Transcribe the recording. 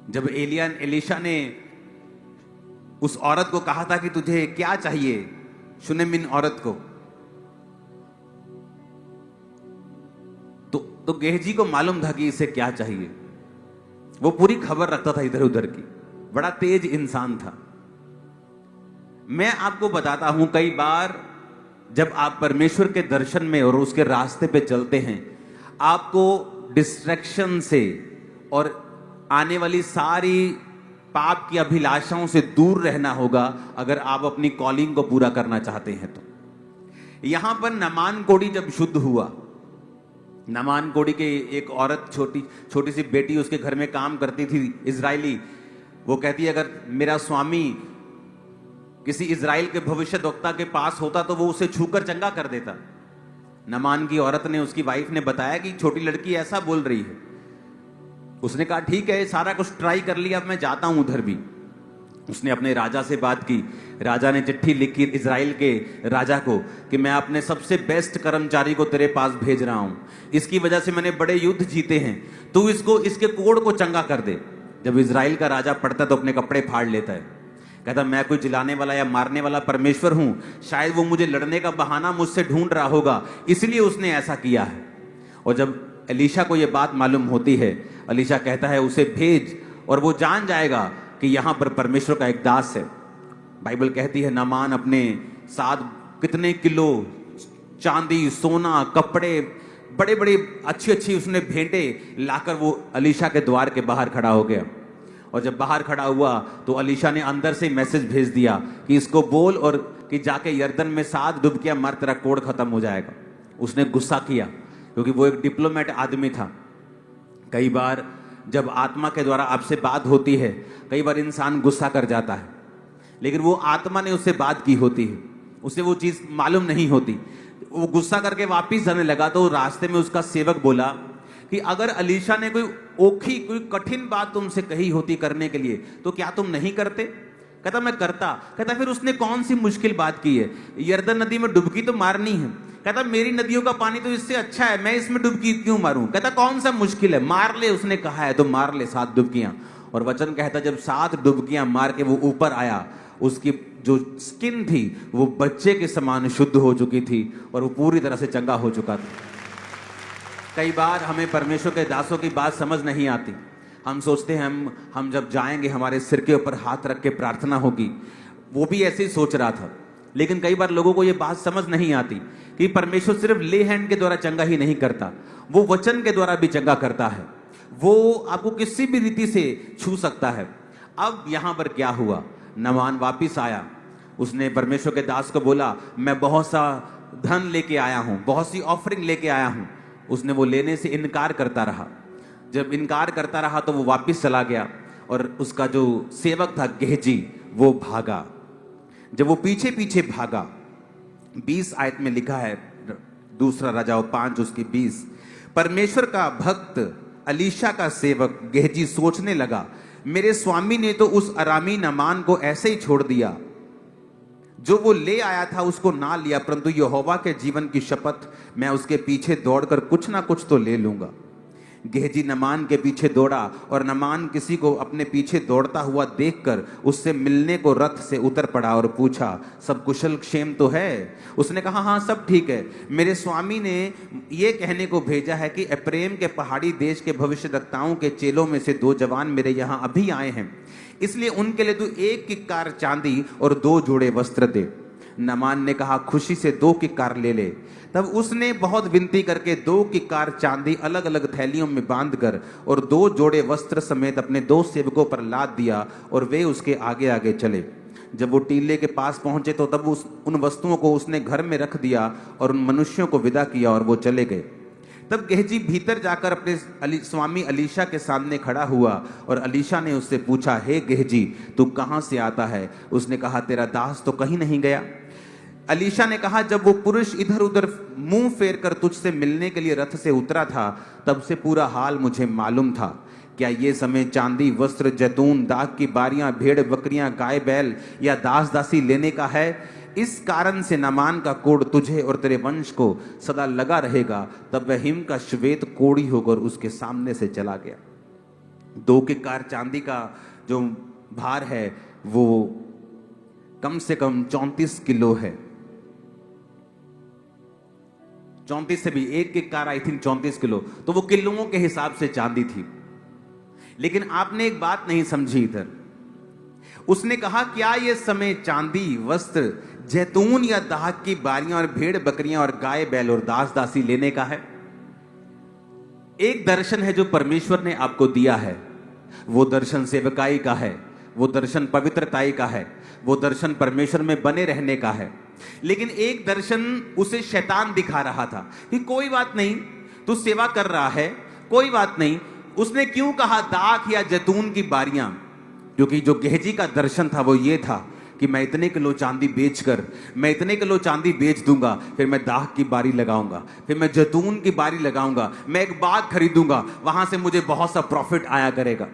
जब एलीशा ने उस औरत को कहा था कि तुझे क्या चाहिए, शुनेमिन औरत को, तो गेहजी को मालूम था कि इसे क्या चाहिए। वो पूरी खबर रखता था इधर उधर की, बड़ा तेज इंसान था। मैं आपको बताता हूं, कई बार जब आप परमेश्वर के दर्शन में और उसके रास्ते पे चलते हैं, आपको डिस्ट्रैक्शन से और आने वाली सारी पाप की अभिलाषाओं से दूर रहना होगा अगर आप अपनी कॉलिंग को पूरा करना चाहते हैं। तो यहां पर नामान कोढ़ी जब शुद्ध हुआ, नामान कोढ़ी के एक औरत, छोटी सी बेटी उसके घर में काम करती थी, इजरायली। वो कहती है अगर मेरा स्वामी किसी इजराइल के भविष्यद्वक्ता के पास होता तो वो उसे छूकर चंगा कर देता। नामान की औरत ने, उसकी वाइफ ने बताया कि छोटी लड़की ऐसा बोल रही है। उसने कहा ठीक है, सारा कुछ ट्राई कर लिया, अब मैं जाता हूं उधर भी। उसने अपने राजा से बात की। राजा ने चिट्ठी लिखी इजराइल के राजा को कि मैं अपने सबसे बेस्ट कर्मचारी को तेरे पास भेज रहा हूं, इसकी वजह से मैंने बड़े युद्ध जीते हैं, तू इसके कोढ़ को चंगा कर दे। जब इजराइल का राजा पढ़ता तो अपने कपड़े फाड़ लेता है, कहता मैं कोई जिलाने वाला या मारने वाला परमेश्वर हूं, शायद वो मुझे लड़ने का बहाना मुझसे ढूंढ रहा होगा, इसलिए उसने ऐसा किया है। और जब एलीशा को यह बात मालूम होती है, एलीशा कहता है उसे भेज और वो जान जाएगा कि यहां पर परमेश्वर का एक दास है। बाइबल कहती है नामान अपने साथ कितने किलो चांदी, सोना, कपड़े, बड़े बड़े अच्छी उसने भेंटे लाकर वो एलीशा के द्वार के बाहर खड़ा हो गया। और जब बाहर खड़ा हुआ तो एलीशा ने अंदर से मैसेज भेज दिया कि इसको बोल और कि जाके यर्दन में 7 डुबकियां मार, तेरा कोढ़ खत्म हो जाएगा। उसने गुस्सा किया क्योंकि वो एक डिप्लोमेट आदमी था। कई बार जब आत्मा के द्वारा आपसे बात होती है, कई बार इंसान गुस्सा कर जाता है, लेकिन वो आत्मा ने उससे बात की होती है, उसे वो चीज मालूम नहीं होती। वो गुस्सा करके वापिस जाने लगा तो रास्ते में उसका सेवक बोला कि अगर एलीशा ने कोई कठिन बात तुमसे कही होती करने के लिए तो क्या तुम नहीं करते? कहता मैं करता। कहता फिर उसने कौन सी मुश्किल बात की है? यर्दन नदी में डुबकी तो मारनी है। कहता मेरी नदियों का पानी तो इससे अच्छा है, मैं इसमें डुबकी क्यों मारूं? कहता कौन सा मुश्किल है, मार ले। उसने कहा है तो मार ले 7 डुबकियां। और वचन कहता जब 7 डुबकियां मार के वो ऊपर आया, उसकी जो स्किन थी वो बच्चे के समान शुद्ध हो चुकी थी और वो पूरी तरह से चंगा हो चुका था। कई बार हमें परमेश्वर के दासों की बात समझ नहीं आती। हम सोचते हैं हम जब जाएंगे हमारे सिर के ऊपर हाथ रख के प्रार्थना होगी। वो भी ऐसे ही सोच रहा था, लेकिन कई बार लोगों को ये बात समझ नहीं आती कि परमेश्वर सिर्फ ले हैंड के द्वारा चंगा ही नहीं करता, वो वचन के द्वारा भी चंगा करता है। वो आपको किसी भी रीति से छू सकता है। अब यहां पर क्या हुआ, नामान वापिस आया। उसने परमेश्वर के दास को बोला मैं बहुत सा धन लेके आया हूं, बहुत सी ऑफरिंग लेके आया हूं। उसने वो लेने से इनकार करता रहा। जब इनकार करता रहा तो वो वापिस चला गया और उसका जो सेवक था गेहजी वो भागा। जब वो पीछे पीछे भागा, 20 आयत में लिखा है, दूसरा राजाओं 5 उसकी 20, परमेश्वर का भक्त एलीशा का सेवक गेहजी सोचने लगा मेरे स्वामी ने तो उस अरामी नामान को ऐसे ही छोड़ दिया, जो वो ले आया था उसको ना लिया, परंतु यहोवा के जीवन की शपथ मैं उसके पीछे दौड़कर कुछ ना कुछ तो ले लूंगा। गेहजी नामान के पीछे दौड़ा और नामान किसी को अपने पीछे दौड़ता हुआ देखकर उससे मिलने को रथ से उतर पड़ा और पूछा सब कुशल क्षेम तो है? उसने कहा हाँ सब ठीक है। मेरे स्वामी ने ये कहने को भेजा है कि एफ्रेम के पहाड़ी देश के भविष्यद्वक्ताओं के चेलों में से 2 जवान मेरे यहाँ अभी आए हैं, इसलिए उनके लिए तू 1 किक्कार चांदी और 2 जोड़े वस्त्र दे। नामान ने कहा खुशी से 2 किक्कार ले ले। तब उसने बहुत विनती करके 2 किक्कार चांदी अलग अलग थैलियों में बांधकर और 2 जोड़े वस्त्र समेत अपने 2 सेवकों पर लाद दिया और वे उसके आगे आगे चले। जब वो टीले के पास पहुंचे तो तब उन वस्तुओं को उसने घर में रख दिया और उन मनुष्यों को विदा किया और वो चले गए। तब गेहजी भीतर जाकर अपने स्वामी एलीशा के सामने खड़ा हुआ और एलीशा ने उससे पूछा हे गेहजी तू कहां से आता है? उसने कहा तेरा दास तो कहीं नहीं गया। एलीशा ने कहा जब वो पुरुष इधर उधर मुंह फेर कर तुझसे मिलने के लिए रथ से उतरा था तब से पूरा हाल मुझे मालूम था। क्या ये समय चांदी, वस्त्र, जैतून, दाख की बारियां, भेड़ बकरियां, गाय बैल या दास दासी लेने का है? इस कारण से नामान का कोढ़ तुझे और तेरे वंश को सदा लगा रहेगा। तब वह हिम का श्वेत कोढ़ी होकर उसके सामने से चला गया। 2 किक्कार चांदी का जो भार है वो कम से कम 34 किलो है। 34 से भी, 1 किक्कार आई थिंक 34 किलो, तो वो किलोओं के हिसाब से चांदी थी। लेकिन आपने एक बात नहीं समझी इधर। उसने कहा क्या ये समय चांदी, वस्त्र, जैतून या दाख की बारियां और भेड़ बकरियां और गाय बैल और दास दासी लेने का है? एक दर्शन है जो परमेश्वर ने आपको दिया है, वो दर्शन सेवकाई का है, वो दर्शन पवित्रताई का है, वो दर्शन परमेश्वर में बने रहने का है। लेकिन एक दर्शन उसे शैतान दिखा रहा था कि कोई बात नहीं, तू सेवा कर रहा है, कोई बात नहीं। उसने क्यों कहा दाख या जैतून की बारियां? क्योंकि जो गेहजी का दर्शन था वो ये था कि मैं इतने किलो चांदी बेचकर, मैं इतने किलो चांदी बेच दूंगा, फिर मैं दाख की बारी लगाऊंगा, फिर मैं जैतून की बारी लगाऊंगा, मैं एक बाग खरीदूंगा, वहां से मुझे बहुत सा प्रॉफिट आया करेगा।